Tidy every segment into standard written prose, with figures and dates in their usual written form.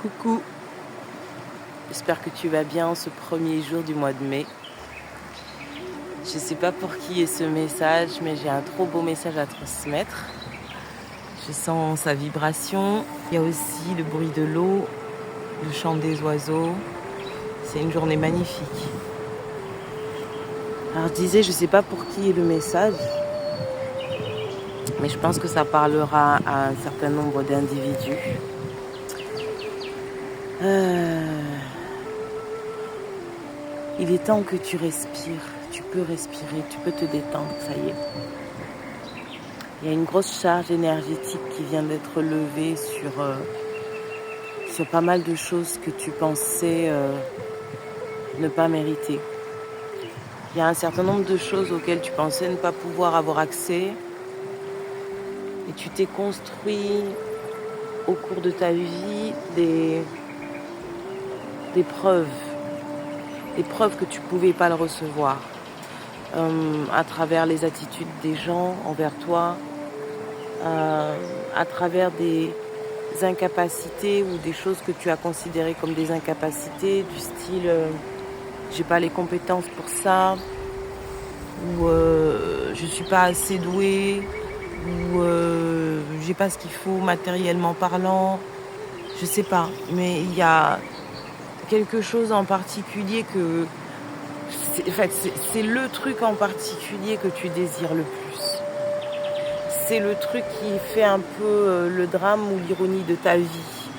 Coucou, j'espère que tu vas bien ce premier jour du mois de mai. Je sais pas pour qui est ce message, mais j'ai un trop beau message à transmettre. Je sens sa vibration. Il y a aussi le bruit de l'eau, le chant des oiseaux. C'est une journée magnifique. Alors je disais, je sais pas pour qui est le message, mais je pense que ça parlera à un certain nombre d'individus. Il est temps que tu respires. Tu peux respirer, tu peux te détendre, ça y est. Il y a une grosse charge énergétique qui vient d'être levée sur pas mal de choses que tu pensais ne pas mériter. Il y a un certain nombre de choses auxquelles tu pensais ne pas pouvoir avoir accès. Et tu t'es construit au cours de ta vie des preuves. Des preuves que tu ne pouvais pas le recevoir. À travers les attitudes des gens envers toi, à travers des incapacités ou des choses que tu as considérées comme des incapacités, du style j'ai pas les compétences pour ça, ou je suis pas assez douée, ou j'ai pas ce qu'il faut matériellement parlant, je sais pas, mais il y a quelque chose en particulier que c'est le truc en particulier que tu désires le plus. C'est le truc qui fait un peu le drame ou l'ironie de ta vie.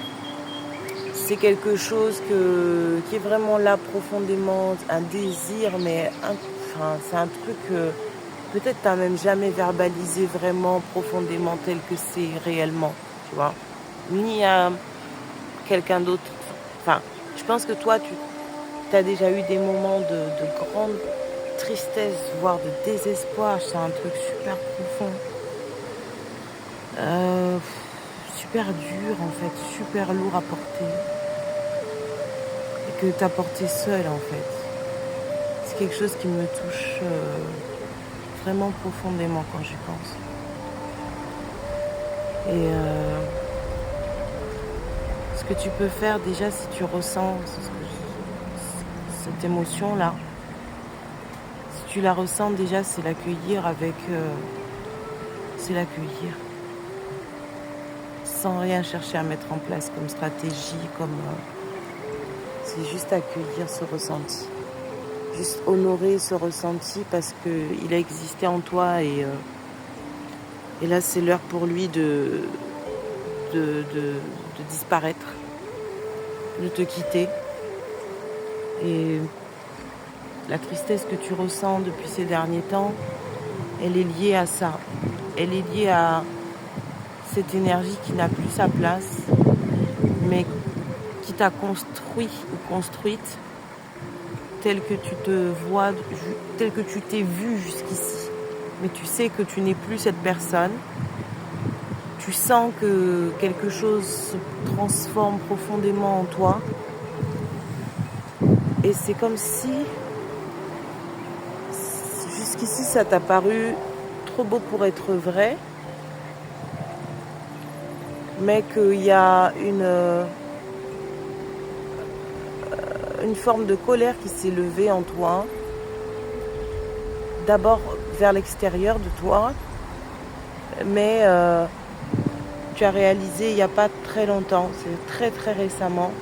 C'est quelque chose qui est vraiment là profondément, un désir, mais c'est un truc que peut-être tu n'as même jamais verbalisé vraiment profondément tel que c'est réellement, tu vois. Ni à quelqu'un d'autre. Enfin, je pense que toi, tu as déjà eu des moments de grande tristesse, voire de désespoir. C'est un truc super profond. Super dur en fait, super lourd à porter. Et que tu as porté seul en fait. C'est quelque chose qui me touche vraiment profondément quand j'y pense. Et ce que tu peux faire déjà si tu ressens cette émotion-là, si tu la ressens déjà, c'est l'accueillir c'est l'accueillir. Sans rien chercher à mettre en place comme stratégie, c'est juste accueillir ce ressenti. Juste honorer ce ressenti parce qu'il a existé en toi et là c'est l'heure pour lui de disparaître, de te quitter. Et la tristesse que tu ressens depuis ces derniers temps, elle est liée à ça. Elle est liée à cette énergie qui n'a plus sa place, mais qui t'a construit ou construite tel que tu te vois, tel que tu t'es vu jusqu'ici. Mais tu sais que tu n'es plus cette personne. Tu sens que quelque chose se transforme profondément en toi. Et c'est comme si jusqu'ici ça t'a paru trop beau pour être vrai, mais qu'il y a une forme de colère qui s'est levée en toi, d'abord vers l'extérieur de toi, mais tu as réalisé il n'y a pas très longtemps, c'est très très récemment,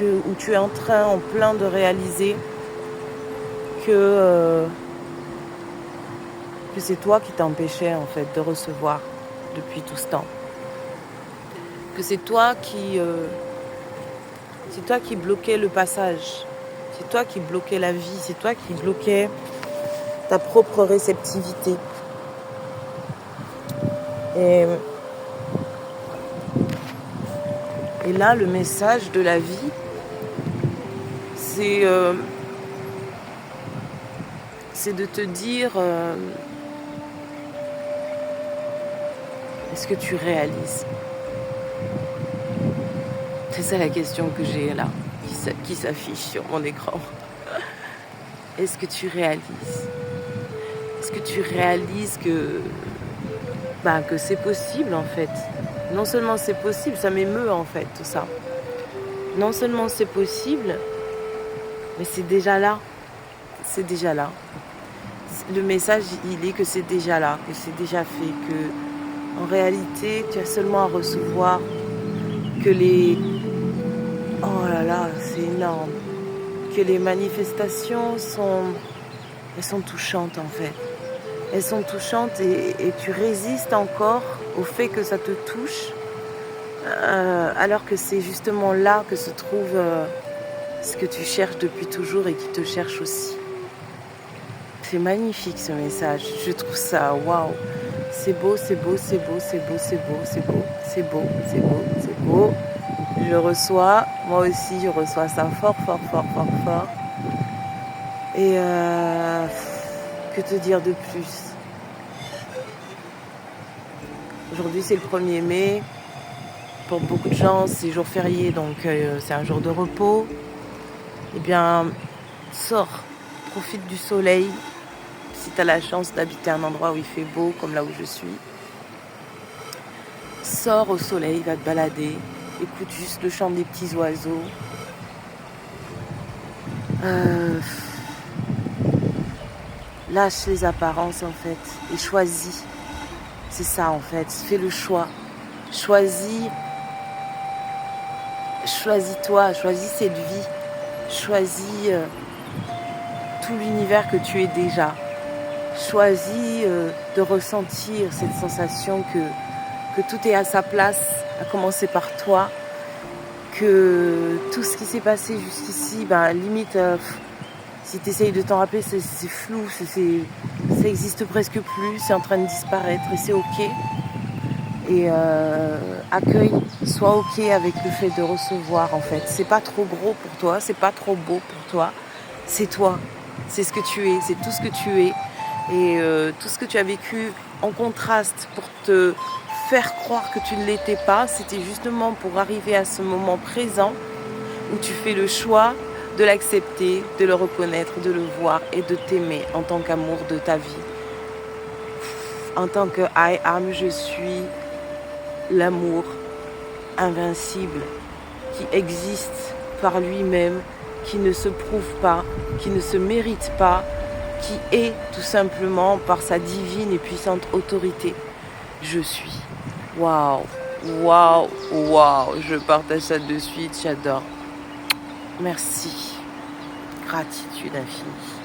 où tu es en plein de réaliser que c'est toi qui t'empêchais en fait de recevoir depuis tout ce temps. Que c'est toi qui bloquais le passage. C'est toi qui bloquais la vie. C'est toi qui bloquais ta propre réceptivité. Et là, le message de la vie, c'est de te dire est-ce que tu réalises ? C'est ça la question que j'ai là, qui s'affiche sur mon écran. Est-ce que tu réalises ? Est-ce que tu réalises que c'est possible en fait ? Non seulement c'est possible, ça m'émeut en fait tout ça. Non seulement c'est possible, mais c'est déjà là. C'est déjà là. Le message, il est que c'est déjà là, que c'est déjà fait, que en réalité, tu as seulement à recevoir, que les... Oh là là, c'est énorme. Que les manifestations elles sont touchantes en fait. Elles sont touchantes et tu résistes encore au fait que ça te touche, alors que c'est justement là que se trouve ce que tu cherches depuis toujours et qui te cherche aussi. C'est magnifique ce message, je trouve ça waouh. C'est beau, c'est beau, c'est beau, c'est beau, c'est beau, c'est beau, c'est beau, c'est beau, c'est beau. Je reçois, moi aussi je reçois ça fort, fort, fort, fort, fort. Et que te dire de plus? Aujourd'hui c'est le 1er mai. Pour beaucoup de gens c'est jour férié, donc c'est un jour de repos. Eh bien, sors, profite du soleil. Si tu as la chance d'habiter un endroit où il fait beau, comme là où je suis, sors au soleil, va te balader, écoute juste le chant des petits oiseaux. Lâche les apparences en fait et choisis. C'est ça en fait, fais le choix. Choisis-toi, choisis cette vie, choisis tout l'univers que tu es déjà. Choisis de ressentir cette sensation que tout est à sa place, à commencer par toi, que tout ce qui s'est passé jusqu'ici, limite, si tu essayes de t'en rappeler, c'est flou, ça existe presque plus, c'est en train de disparaître et c'est ok. Et accueille, sois ok avec le fait de recevoir en fait. C'est pas trop gros pour toi, c'est pas trop beau pour toi, c'est toi, c'est ce que tu es, c'est tout ce que tu es. Et tout ce que tu as vécu en contraste pour te faire croire que tu ne l'étais pas, c'était justement pour arriver à ce moment présent où tu fais le choix de l'accepter, de le reconnaître, de le voir et de t'aimer en tant qu'amour de ta vie. En tant que I am, je suis l'amour invincible qui existe par lui-même, qui ne se prouve pas, qui ne se mérite pas, qui est tout simplement par sa divine et puissante autorité. Je suis. Waouh, waouh, waouh. Je partage ça de suite, j'adore. Merci. Gratitude infinie.